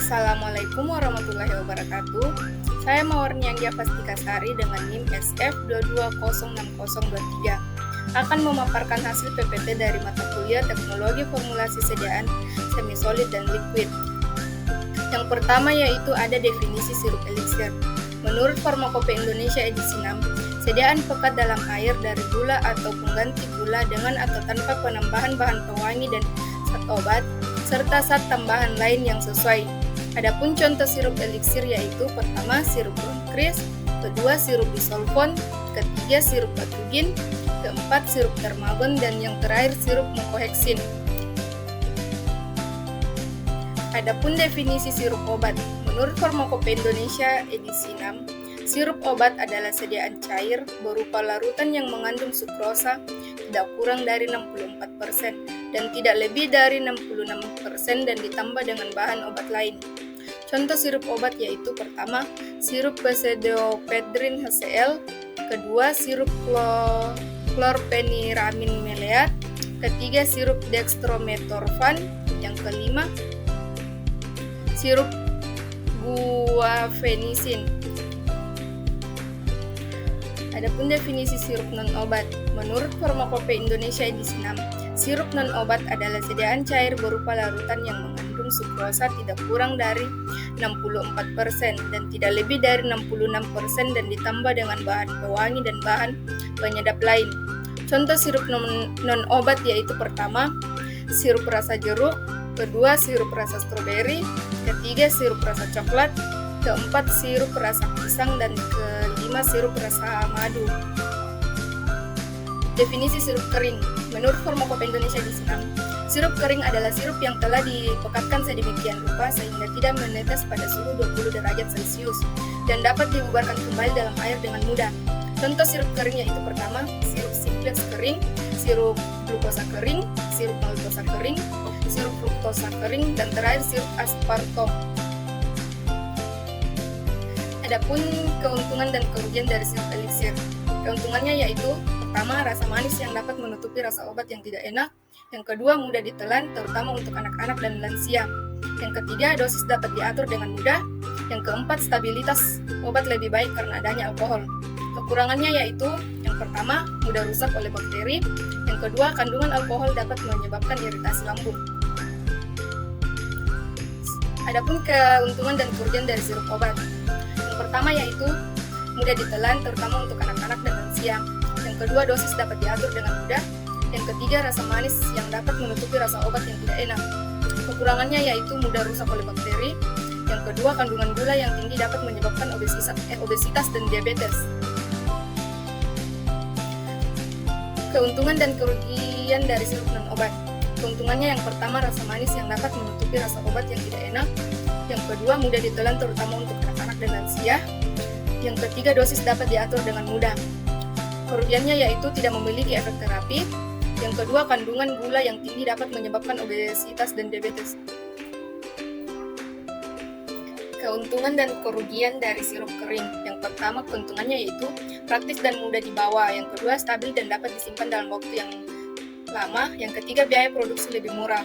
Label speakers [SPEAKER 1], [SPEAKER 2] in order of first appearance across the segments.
[SPEAKER 1] Assalamualaikum warahmatullahi wabarakatuh. Saya Mawarniandia Pastikasari dengan NIM SF22606023 akan memaparkan hasil PPT dari mata kuliah Teknologi Formulasi Sediaan Semi-solid dan Liquid. Yang pertama yaitu ada definisi sirup eliksir. Menurut Farmakope Indonesia edisi 6, sediaan pekat dalam air dari gula atau pengganti gula dengan atau tanpa penambahan bahan pewangi dan zat obat, serta zat tambahan lain yang sesuai. Adapun contoh sirup eliksir yaitu pertama sirup Bronkris, kedua sirup disolvon, ketiga sirup batugin, keempat sirup termagon, dan yang terakhir sirup mucohexin. Adapun definisi sirup obat, menurut Farmakope Indonesia edisi 6, sirup obat adalah sediaan cair berupa larutan yang mengandung sukrosa tidak kurang dari 64% dan tidak lebih dari 66% dan ditambah dengan bahan obat lain. Contoh sirup obat yaitu pertama, sirup pseudoephedrine HCl, kedua sirup chlorpheniramine maleat, ketiga sirup dextrometorphan, yang kelima sirup guaifenesin. Adapun definisi sirup non-obat, menurut Farmakope Indonesia edisi 6, sirup non-obat adalah sediaan cair berupa larutan yang mengandung sukrosa tidak kurang dari 64% dan tidak lebih dari 66% dan ditambah dengan bahan pewangi dan bahan penyedap lain. Contoh sirup non-obat yaitu pertama, sirup rasa jeruk, kedua sirup rasa stroberi, ketiga sirup rasa coklat, keempat sirup rasa pisang, dan kelima sirup rasa madu. Definisi sirup kering. Menurut Farmakope Indonesia edisi 6, sirup kering adalah sirup yang telah dipekatkan sedemikian rupa sehingga tidak menetes pada suhu 20 derajat Celcius dan dapat dibubarkan kembali dalam air dengan mudah. Contoh sirup kering yaitu pertama, sirup simplex kering, sirup glukosa kering, sirup maltosa kering, sirup fruktosa kering, dan terakhir sirup aspartom. Adapun keuntungan dan kerugian dari sirup eliksir. Keuntungannya yaitu pertama, rasa manis yang dapat menutupi rasa obat yang tidak enak. Yang kedua, mudah ditelan, terutama untuk anak-anak dan lansia. Yang ketiga, dosis dapat diatur dengan mudah. Yang keempat, stabilitas obat lebih baik karena adanya alkohol. Kekurangannya yaitu yang pertama, mudah rusak oleh bakteri. Yang kedua, kandungan alkohol dapat menyebabkan iritasi lambung. Adapun keuntungan dan kerugian dari sirup obat. Yang pertama yaitu mudah ditelan, terutama untuk anak-anak dan lansia. Yang kedua, dosis dapat diatur dengan mudah. Yang ketiga, rasa manis yang dapat menutupi rasa obat yang tidak enak. Kekurangannya yaitu mudah rusak oleh bakteri. Yang kedua, kandungan gula yang tinggi dapat menyebabkan obesitas dan diabetes. Keuntungan dan kerugian dari sirup non-obat. Keuntungannya yang pertama, rasa manis yang dapat menutupi rasa obat yang tidak enak. Yang kedua, mudah ditelan terutama untuk anak-anak dan lansia. Yang ketiga, dosis dapat diatur dengan mudah. Kerugiannya yaitu tidak memiliki efek terapi. Yang kedua, kandungan gula yang tinggi dapat menyebabkan obesitas dan diabetes. Keuntungan dan kerugian dari sirup kering. Yang pertama, keuntungannya yaitu praktis dan mudah dibawa. Yang kedua, stabil dan dapat disimpan dalam waktu yang lama. Yang ketiga, biaya produksi lebih murah.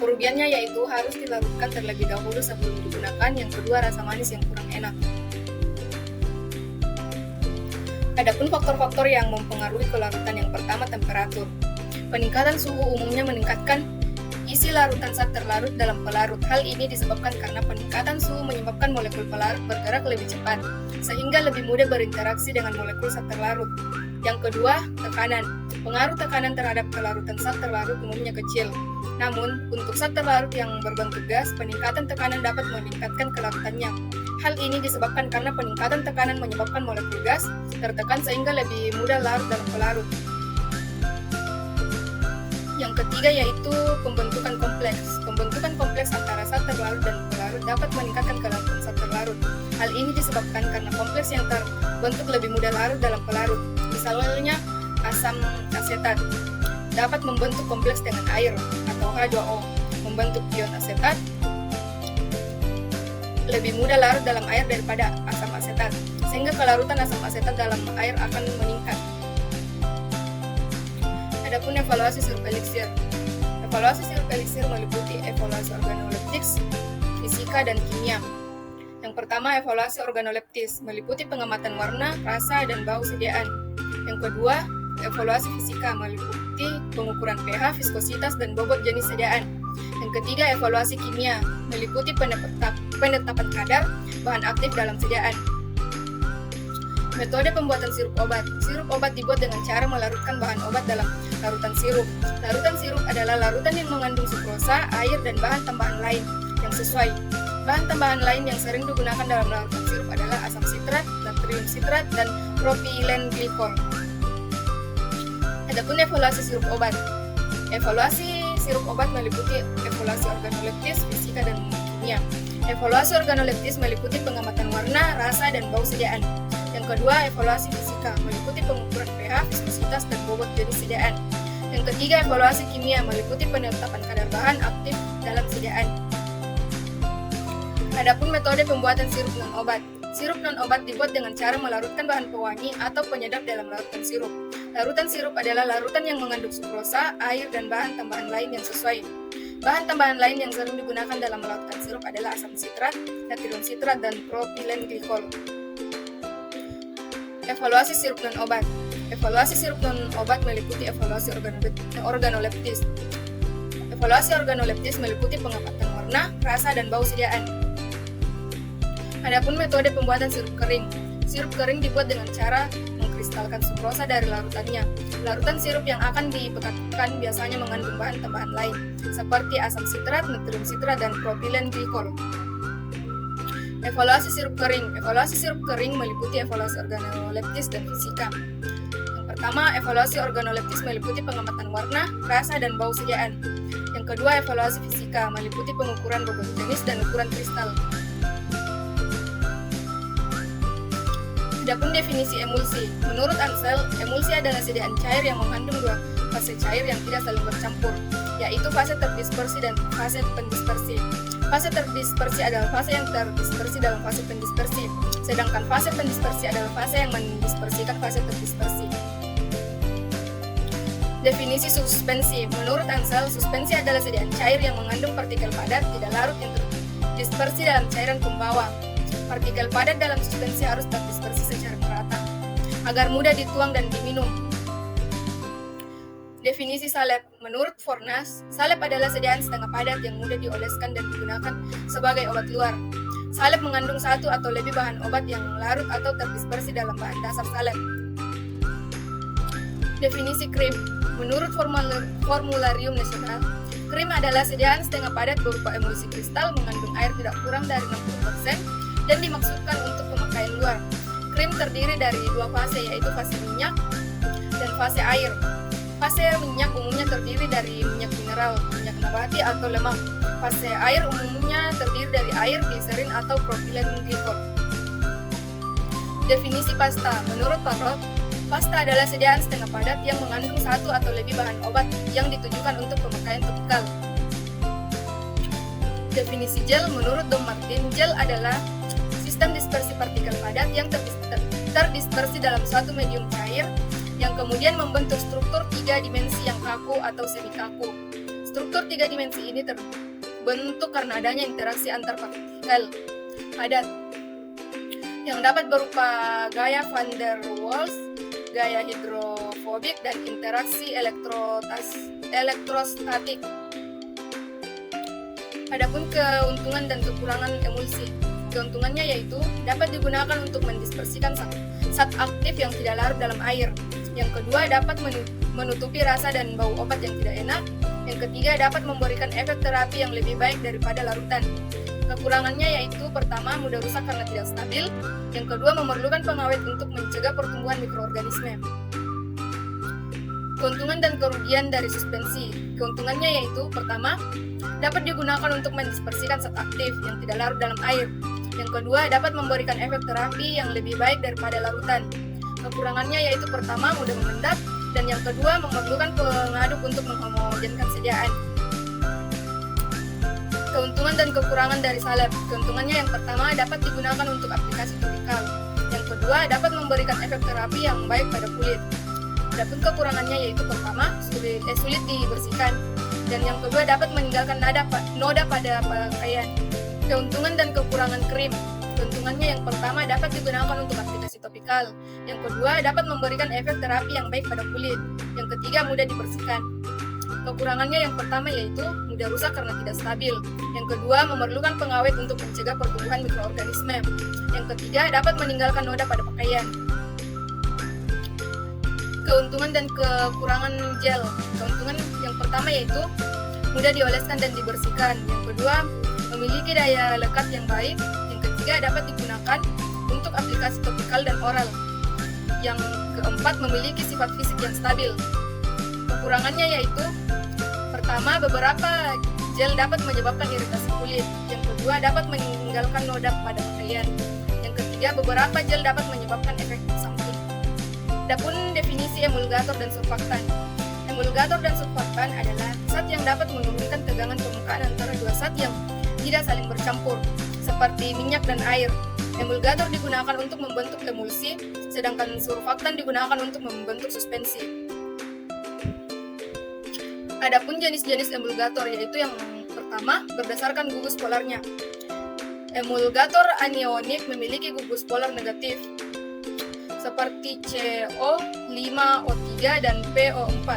[SPEAKER 1] Kerugiannya yaitu harus dilarutkan terlebih dahulu sebelum digunakan. Yang kedua, rasa manis yang kurang enak. Adapun faktor-faktor yang mempengaruhi kelarutan, yang pertama, temperatur. Peningkatan suhu umumnya meningkatkan isi larutan zat terlarut dalam pelarut. Hal ini disebabkan karena peningkatan suhu menyebabkan molekul pelarut bergerak lebih cepat, sehingga lebih mudah berinteraksi dengan molekul zat terlarut. Yang kedua, tekanan. Pengaruh tekanan terhadap kelarutan zat terlarut umumnya kecil. Namun, untuk zat terlarut yang berbentuk gas, peningkatan tekanan dapat meningkatkan kelarutannya. Hal ini disebabkan karena peningkatan tekanan menyebabkan molekul gas tertekan sehingga lebih mudah larut dalam pelarut. Yang ketiga yaitu pembentukan kompleks. Pembentukan kompleks antara zat terlarut dan pelarut dapat meningkatkan kelarutan zat terlarut. Hal ini disebabkan karena kompleks yang terbentuk lebih mudah larut dalam pelarut. Misalnya asam asetat dapat membentuk kompleks dengan air atau H2O, membentuk ion asetat lebih mudah larut dalam air daripada asam asetat, sehingga kelarutan asam asetat dalam air akan meningkat. Adapun evaluasi sirup eliksir. Evaluasi sirup eliksir meliputi evaluasi organoleptik, fisika, dan kimia. Yang pertama, evaluasi organoleptis, meliputi pengamatan warna, rasa, dan bau sediaan. Yang kedua, evaluasi fisika, meliputi pengukuran pH, viskositas, dan bobot jenis sediaan. Yang ketiga, evaluasi kimia, meliputi penetapan kadar bahan aktif dalam sediaan. Metode pembuatan sirup obat. Sirup obat dibuat dengan cara melarutkan bahan obat dalam larutan sirup. Larutan sirup adalah larutan yang mengandung sukrosa, air, dan bahan tambahan lain yang sesuai. Bahan tambahan lain yang sering digunakan dalam larutan sirup adalah asam sitrat, natrium sitrat, dan propilen glikol. Adapun evaluasi sirup obat. Evaluasi sirup obat meliputi evaluasi organoleptis, fisika, dan kimia. Evaluasi organoleptis meliputi pengamatan warna, rasa, dan bau sediaan. Yang kedua, evaluasi fisika meliputi pengukuran pH, viskositas, dan bobot jenis sediaan. Yang ketiga, evaluasi kimia meliputi penetapan kadar bahan aktif dalam sediaan. Adapun metode pembuatan sirup non-obat. Sirup non-obat dibuat dengan cara melarutkan bahan pewangi atau penyedap dalam larutan sirup. Larutan sirup adalah larutan yang mengandung sukrosa, air, dan bahan tambahan lain yang sesuai. Bahan tambahan lain yang sering digunakan dalam larutan sirup adalah asam sitrat, natrium sitrat, dan propilen glikol. Evaluasi sirup non-obat. Evaluasi sirup non-obat meliputi evaluasi organoleptis. Evaluasi organoleptis meliputi pengamatan warna, rasa, dan bau sediaan. Adapun metode pembuatan sirup kering. Sirup kering dibuat dengan cara mengkristalkan sukrosa dari larutannya. Larutan sirup yang akan dipekatkan biasanya mengandung bahan tambahan lain, seperti asam sitrat, natrium sitrat, dan propilen glikol. Evaluasi sirup kering. Evaluasi sirup kering meliputi evaluasi organoleptis dan fisika. Yang pertama, evaluasi organoleptis meliputi pengamatan warna, rasa, dan bau sediaan. Yang kedua, evaluasi fisika meliputi pengukuran bobot jenis dan ukuran kristal. Adapun definisi emulsi. Menurut Ansel, emulsi adalah sediaan cair yang mengandung dua fase cair yang tidak saling bercampur, yaitu fase terdispersi dan fase pendispersi. Fase terdispersi adalah fase yang terdispersi dalam fase pendispersi, sedangkan fase pendispersi adalah fase yang mendispersikan fase terdispersi. Definisi suspensi. Menurut Ansel, suspensi adalah sediaan cair yang mengandung partikel padat tidak larut yang terdispersi dalam cairan pembawa. Partikel padat dalam suspensi harus terdispersi secara merata agar mudah dituang dan diminum. Definisi salep. Menurut Fornas, salep adalah sediaan setengah padat yang mudah dioleskan dan digunakan sebagai obat luar. Salep mengandung satu atau lebih bahan obat yang larut atau terdispersi dalam bahan dasar salep. Definisi krim. Menurut Formularium Nasional, krim adalah sediaan setengah padat berupa emulsi kristal mengandung air tidak kurang dari 60% dan dimaksudkan untuk pemakaian luar. Krim terdiri dari dua fase, yaitu fase minyak dan fase air. Fase minyak umumnya terdiri dari minyak mineral, minyak nabati, atau lemak. Fase air umumnya terdiri dari air, gliserin, atau propilen glikol. Definisi pasta. Menurut Parrot, pasta adalah sediaan setengah padat yang mengandung satu atau lebih bahan obat yang ditujukan untuk pemakaian topikal. Definisi gel. Menurut Dom Martin, gel adalah sistem dispersi partikel padat yang terdispersi dalam suatu medium cair yang kemudian membentuk struktur 3 dimensi yang kaku atau semi kaku. Struktur 3 dimensi ini terbentuk karena adanya interaksi antar partikel padat yang dapat berupa gaya van der Waals, gaya hidrofobik, dan interaksi elektrostatik. Adapun keuntungan dan kekurangan emulsi. Keuntungannya yaitu dapat digunakan untuk mendispersikan zat aktif yang tidak larut dalam air. Yang kedua, dapat menutupi rasa dan bau obat yang tidak enak. Yang ketiga, dapat memberikan efek terapi yang lebih baik daripada larutan. Kekurangannya yaitu pertama, mudah rusak karena tidak stabil. Yang kedua, memerlukan pengawet untuk mencegah pertumbuhan mikroorganisme. Keuntungan dan kerugian dari suspensi. Keuntungannya yaitu pertama, dapat digunakan untuk mendispersikan zat aktif yang tidak larut dalam air. Yang kedua, dapat memberikan efek terapi yang lebih baik daripada larutan. Kekurangannya yaitu pertama, mudah mengendap, dan yang kedua, memerlukan pengaduk untuk menghomogenkan sediaan. Keuntungan dan kekurangan dari salep. Keuntungannya yang pertama, dapat digunakan untuk aplikasi topikal. Yang kedua, dapat memberikan efek terapi yang baik pada kulit. Adapun kekurangannya yaitu pertama, sulit dibersihkan, dan yang kedua, dapat meninggalkan noda pada pakaian. Keuntungan dan kekurangan krim. Keuntungannya yang pertama dapat digunakan untuk aplikasi topikal. Yang kedua dapat memberikan efek terapi yang baik pada kulit. Yang ketiga mudah dibersihkan. Kekurangannya yang pertama yaitu mudah rusak karena tidak stabil. Yang kedua memerlukan pengawet untuk mencegah pertumbuhan mikroorganisme. Yang ketiga dapat meninggalkan noda pada pakaian. Keuntungan dan kekurangan gel. Keuntungan yang pertama yaitu mudah dioleskan dan dibersihkan. Yang kedua memiliki daya lekat yang baik. Yang ketiga dapat digunakan untuk aplikasi topikal dan oral. Yang keempat memiliki sifat fisik yang stabil. Kekurangannya yaitu pertama, beberapa gel dapat menyebabkan iritasi kulit. Yang kedua, dapat meninggalkan noda pada pakaian. Yang ketiga, beberapa gel dapat menyebabkan efek samping. Adapun definisi emulgator dan surfaktan. Emulgator dan surfaktan adalah zat yang dapat menurunkan tegangan permukaan antara dua zat yang tidak saling bercampur, seperti minyak dan air. Emulgator digunakan untuk membentuk emulsi, sedangkan surfaktan digunakan untuk membentuk suspensi. Adapun jenis-jenis emulgator yaitu yang pertama berdasarkan gugus polarnya. Emulgator anionik memiliki gugus polar negatif seperti CO5O3 dan PO4.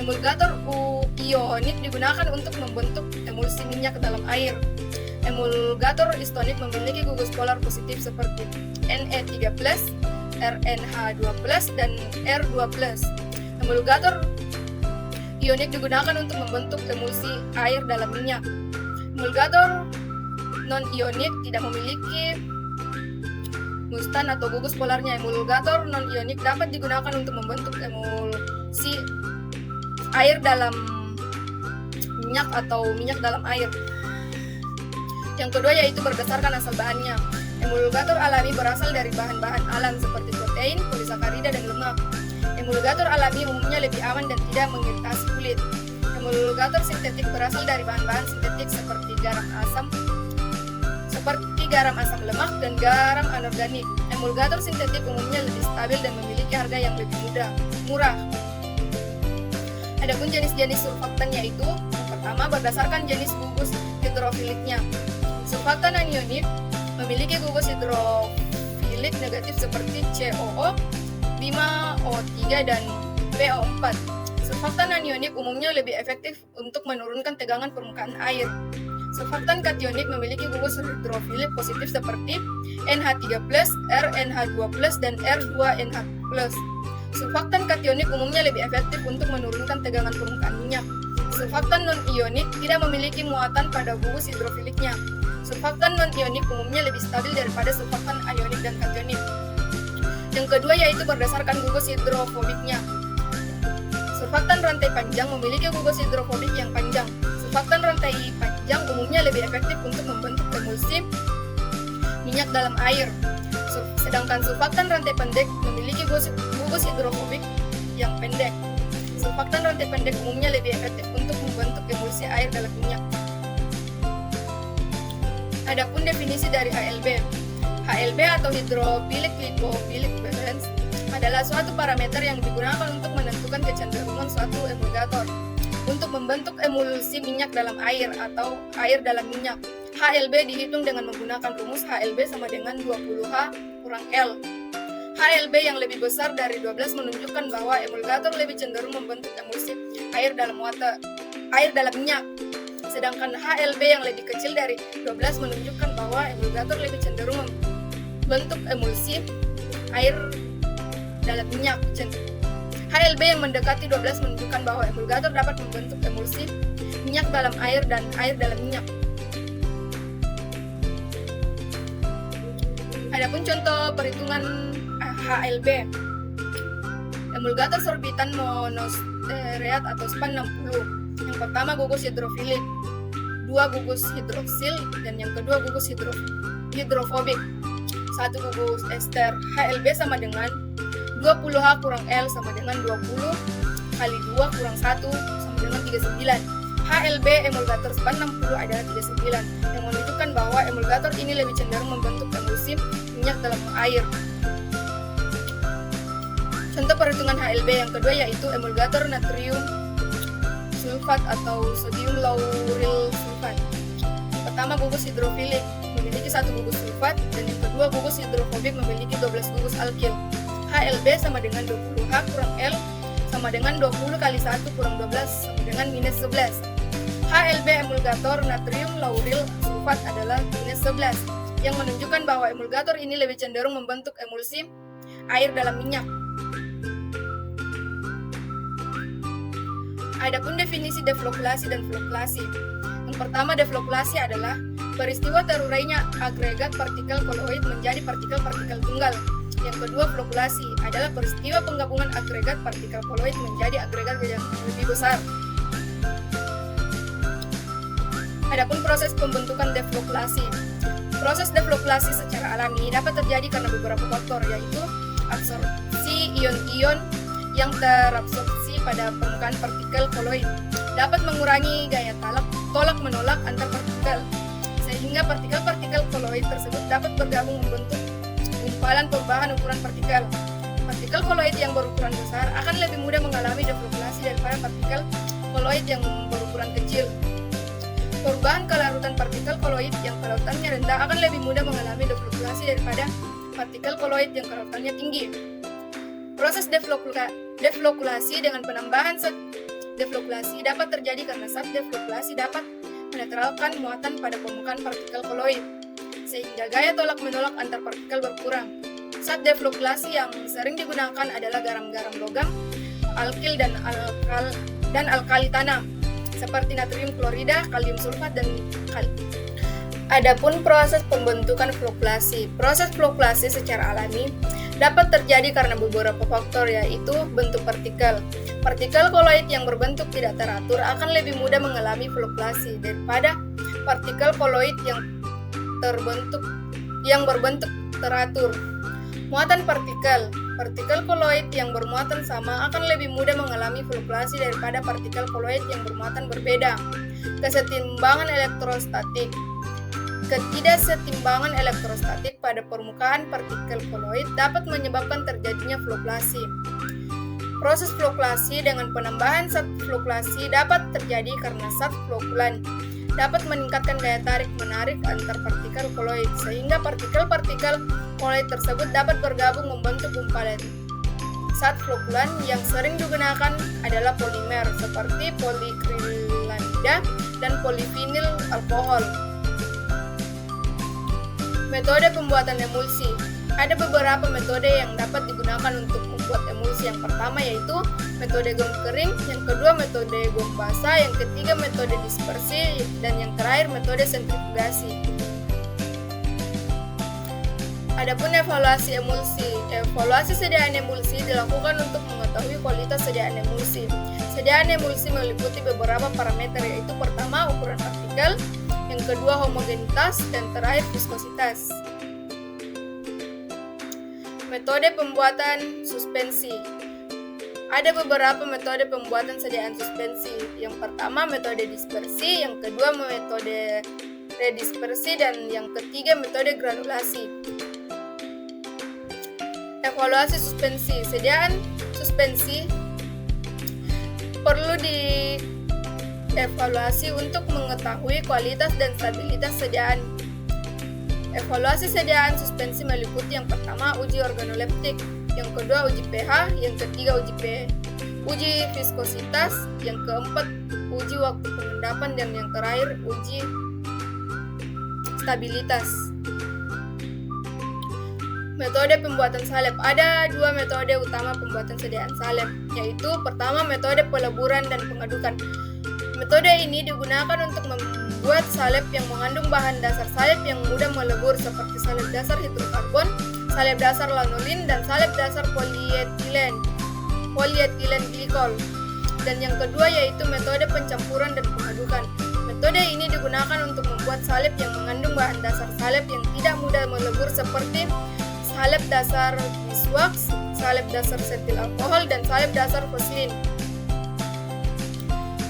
[SPEAKER 1] Emulgator ionik digunakan untuk membentuk emulsi minyak dalam air. Emulgator istonik memiliki gugus polar positif seperti Ne3+, RNH2+, dan R2+. Emulgator ionik digunakan untuk membentuk emulsi air dalam minyak. Emulgator non-ionik tidak memiliki mustan atau gugus polarnya. Emulgator non-ionik dapat digunakan untuk membentuk emulsi air dalam minyak atau minyak dalam air. Yang kedua yaitu berdasarkan asal bahannya. Emulgator alami berasal dari bahan-bahan alam seperti protein, polisakarida, dan lemak. Emulgator alami umumnya lebih aman dan tidak mengiritasi kulit. Emulgator sintetik berasal dari bahan-bahan sintetik seperti garam asam lemak dan garam anorganik. Emulgator sintetik umumnya lebih stabil dan memiliki harga yang lebih murah. Adapun jenis-jenis surfaktan yaitu yang pertama berdasarkan jenis gugus hidrofiliknya. Surfaktan anionik memiliki gugus hidrofilik negatif seperti COO, 5O3 dan PO4. Surfaktan anionik umumnya lebih efektif untuk menurunkan tegangan permukaan air. Surfaktan kationik memiliki gugus hidrofilik positif seperti NH3+, RNH2+, dan R2NH+. Surfaktan kationik umumnya lebih efektif untuk menurunkan tegangan permukaan minyak. Surfaktan non-ionik tidak memiliki muatan pada gugus hidrofiliknya. Surfaktan non-ionik umumnya lebih stabil daripada surfaktan anionik dan kationik. Yang kedua yaitu berdasarkan gugus hidrofobiknya. Surfaktan rantai panjang memiliki gugus hidrofobik yang panjang. Surfaktan rantai panjang umumnya lebih efektif untuk membentuk emulsi minyak dalam air. Sedangkan surfaktan rantai pendek memiliki gugus hidrofobik yang pendek. Surfaktan rantai pendek umumnya lebih efektif untuk membentuk emulsi air dalam minyak. Adapun definisi dari HLB. HLB atau hydrophilic lipophilic balance adalah suatu parameter yang digunakan untuk menentukan kecenderungan suatu emulgator untuk membentuk emulsi minyak dalam air atau air dalam minyak. HLB dihitung dengan menggunakan rumus HLB sama dengan 20H kurang L. HLB yang lebih besar dari 12 menunjukkan bahwa emulgator lebih cenderung membentuk emulsi air dalam minyak. Sedangkan HLB yang lebih kecil dari 12 menunjukkan bahwa emulgator lebih cenderung membentuk emulsi air dalam minyak. HLB yang mendekati 12 menunjukkan bahwa emulgator dapat membentuk emulsi minyak dalam air dan air dalam minyak. Adapun contoh perhitungan HLB. Emulgator sorbitan monostereat atau SPAN 60. Yang pertama gugus hidrofilik, 2 gugus hidroksil, dan yang kedua gugus hidrofobik, 1 gugus ester. HLB sama dengan 20H kurang L sama dengan 20 kali 2 kurang 1 sama dengan 39. HLB emulgator SPAN 60 adalah 39 yang menunjukkan bahwa emulgator ini lebih cenderung membentuk emulsi minyak dalam air. Contoh perhitungan HLB yang kedua yaitu emulgator natrium sulfat atau sodium lauryl sulfat. pertama gugus hidrofilik memiliki 1 gugus sulfat, dan yang kedua gugus hidrofobik memiliki 12 gugus alkil. HLB sama dengan 20H kurang L sama dengan 20 kali 1 kurang 12 sama dengan minus 11. HLB emulgator natrium lauril sulfat adalah minus 11, yang menunjukkan bahwa emulgator ini lebih cenderung membentuk emulsi air dalam minyak. Adapun definisi deflokulasi dan flokulasi. Yang pertama, deflokulasi adalah peristiwa terurainya agregat partikel koloid menjadi partikel-partikel tunggal. Yang kedua, flokulasi adalah peristiwa penggabungan agregat partikel koloid menjadi agregat yang lebih besar. Adapun proses pembentukan deflokulasi. Proses deflokulasi secara alami dapat terjadi karena beberapa faktor, yaitu absorpsi ion-ion yang terabsorpsi pada permukaan partikel koloid, dapat mengurangi gaya tolak-menolak antar partikel, sehingga partikel-partikel koloid tersebut dapat bergabung membentuk gumpalan perubahan ukuran partikel. Partikel koloid yang berukuran besar akan lebih mudah mengalami deflokulasi daripada partikel koloid yang berukuran kecil. Perubahan kelarutan partikel koloid yang kelarutannya rendah akan lebih mudah mengalami deflokulasi daripada partikel koloid yang kelarutannya tinggi. Proses deflokulasi dengan penambahan zat deflokulasi dapat terjadi karena zat deflokulasi dapat menetralkan muatan pada permukaan partikel koloid, sehingga gaya tolak-menolak antar partikel berkurang. Zat deflokulasi yang sering digunakan adalah garam-garam logam, alkil dan alkali tanam, seperti natrium klorida, kalium sulfat, dan kali. Adapun proses pembentukan flokulasi. Proses flokulasi secara alami dapat terjadi karena beberapa faktor, yaitu bentuk partikel. Partikel koloid yang berbentuk tidak teratur akan lebih mudah mengalami flokulasi daripada partikel koloid yang berbentuk teratur. Muatan partikel. Partikel koloid yang bermuatan sama akan lebih mudah mengalami flokulasi daripada partikel koloid yang bermuatan berbeda. Kesetimbangan elektrostatik. Ketidaksetimbangan elektrostatik pada permukaan partikel koloid dapat menyebabkan terjadinya flokulasi. Proses flokulasi dengan penambahan zat flokulasi dapat terjadi karena zat flokulan dapat meningkatkan daya tarik-menarik antar partikel koloid, sehingga partikel-partikel koloid tersebut dapat bergabung membentuk gumpalan. Zat flokulan yang sering digunakan adalah polimer seperti polikrilamida dan polivinil alkohol. Metode pembuatan emulsi. Ada beberapa metode yang dapat digunakan untuk membuat emulsi. Yang pertama yaitu metode gom kering, yang kedua metode gom basah, yang ketiga metode dispersi, dan yang terakhir metode sentrifugasi. Adapun evaluasi emulsi. Evaluasi sediaan emulsi dilakukan untuk mengetahui kualitas sediaan emulsi. Sediaan emulsi meliputi beberapa parameter, yaitu pertama ukuran partikel, yang kedua homogenitas, dan terakhir viskositas. Metode pembuatan suspensi. Ada beberapa metode pembuatan sediaan suspensi. Yang pertama metode dispersi, yang kedua metode redispersi, dan yang ketiga metode granulasi. Evaluasi suspensi. Sediaan suspensi perlu dievaluasi untuk mengetahui kualitas dan stabilitas sediaan. Evaluasi sediaan suspensi meliputi yang pertama uji organoleptik, yang kedua uji pH, yang ketiga uji viskositas, yang keempat uji waktu pengendapan, dan yang terakhir uji stabilitas. Metode pembuatan salep. Ada dua metode utama pembuatan sediaan salep, yaitu pertama metode peleburan dan pengadukan. Metode ini digunakan untuk membuat salep yang mengandung bahan dasar salep yang mudah melebur seperti salep dasar hidrokarbon, salep dasar lanolin, dan salep dasar polietilen glikol. Dan yang kedua yaitu metode pencampuran dan pengadukan. Metode ini digunakan untuk membuat salep yang mengandung bahan dasar salep yang tidak mudah melebur seperti salep dasar beeswax, salep dasar setil alkohol, dan salep dasar fosilin.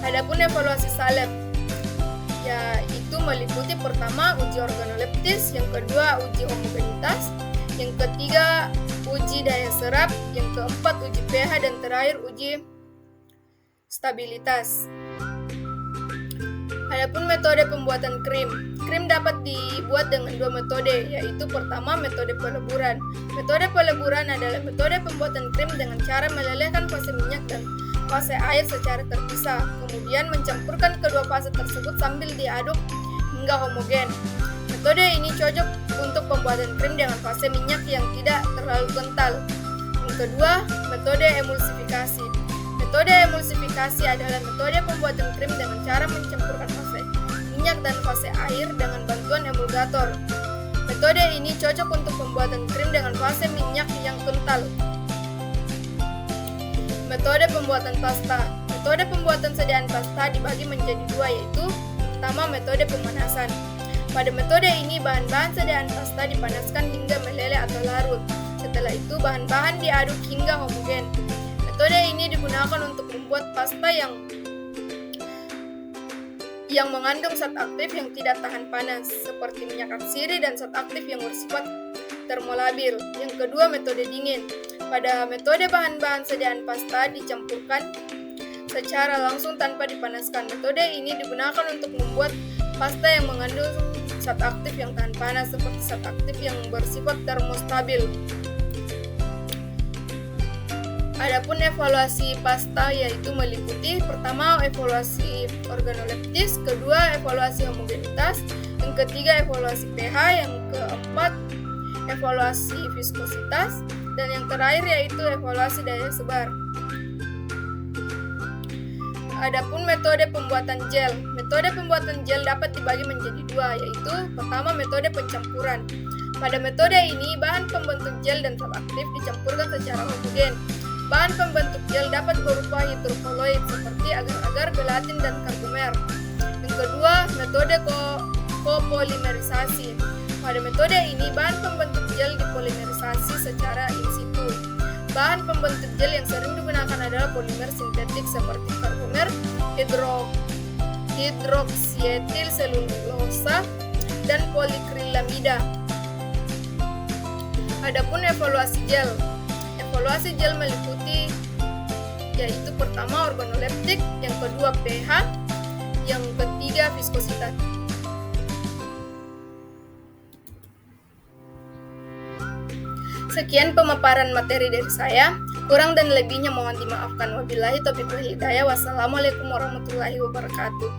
[SPEAKER 1] Adapun evaluasi salep, yaitu meliputi pertama uji organoleptis, yang kedua uji homogenitas, yang ketiga uji daya serap, yang keempat uji pH, dan terakhir uji stabilitas. Adapun metode pembuatan krim. Krim dapat dibuat dengan dua metode, yaitu pertama metode peleburan. Metode peleburan adalah metode pembuatan krim dengan cara melelehkan fase minyak dan fase air secara terpisah, kemudian mencampurkan kedua fase tersebut sambil diaduk hingga homogen. Metode ini cocok untuk pembuatan krim dengan fase minyak yang tidak terlalu kental. Yang kedua, metode emulsifikasi. Metode emulsifikasi adalah metode pembuatan krim dengan cara mencampurkan fase minyak dan fase air dengan bantuan emulgator. Metode ini cocok untuk pembuatan krim dengan fase minyak yang kental. Metode pembuatan pasta. Metode pembuatan sediaan pasta dibagi menjadi dua, yaitu pertama metode pemanasan. Pada metode ini bahan-bahan sediaan pasta dipanaskan hingga meleleh atau larut. Setelah itu bahan-bahan diaduk hingga homogen. Metode ini digunakan untuk membuat pasta yang mengandung zat aktif yang tidak tahan panas, seperti minyak atsiri dan zat aktif yang bersifat termolabil. Yang kedua, metode dingin. Pada metode bahan-bahan sediaan pasta dicampurkan secara langsung tanpa dipanaskan. Metode ini digunakan untuk membuat pasta yang mengandung zat aktif yang tahan panas, seperti zat aktif yang bersifat termostabil. Adapun evaluasi pasta yaitu meliputi pertama evaluasi organoleptis, kedua evaluasi homogenitas, yang ketiga evaluasi pH, yang keempat evaluasi viskositas, dan yang terakhir yaitu evaluasi daya sebar. Adapun metode pembuatan gel. Metode pembuatan gel dapat dibagi menjadi dua, yaitu pertama metode pencampuran. Pada metode ini bahan pembentuk gel dan zat aktif dicampurkan secara homogen. Bahan pembentuk gel dapat berupa hidrokoloid seperti agar-agar, gelatin, dan karbomer. Yang kedua, metode kopolimerisasi. Pada metode ini bahan pembentuk gel dipolimerisasi secara in situ. Bahan pembentuk gel yang sering digunakan adalah polimer sintetik seperti karbomer, hidroksietil selulosa, dan polikrilamida. Adapun evaluasi gel. Evaluasi gel meliputi yaitu pertama organoleptik, yang kedua pH, yang ketiga viskositas. Sekian pemaparan materi dari saya. Kurang dan lebihnya mohon dimaafkan. Wabillahi taufiq wal hidayah. Wassalamualaikum warahmatullahi wabarakatuh.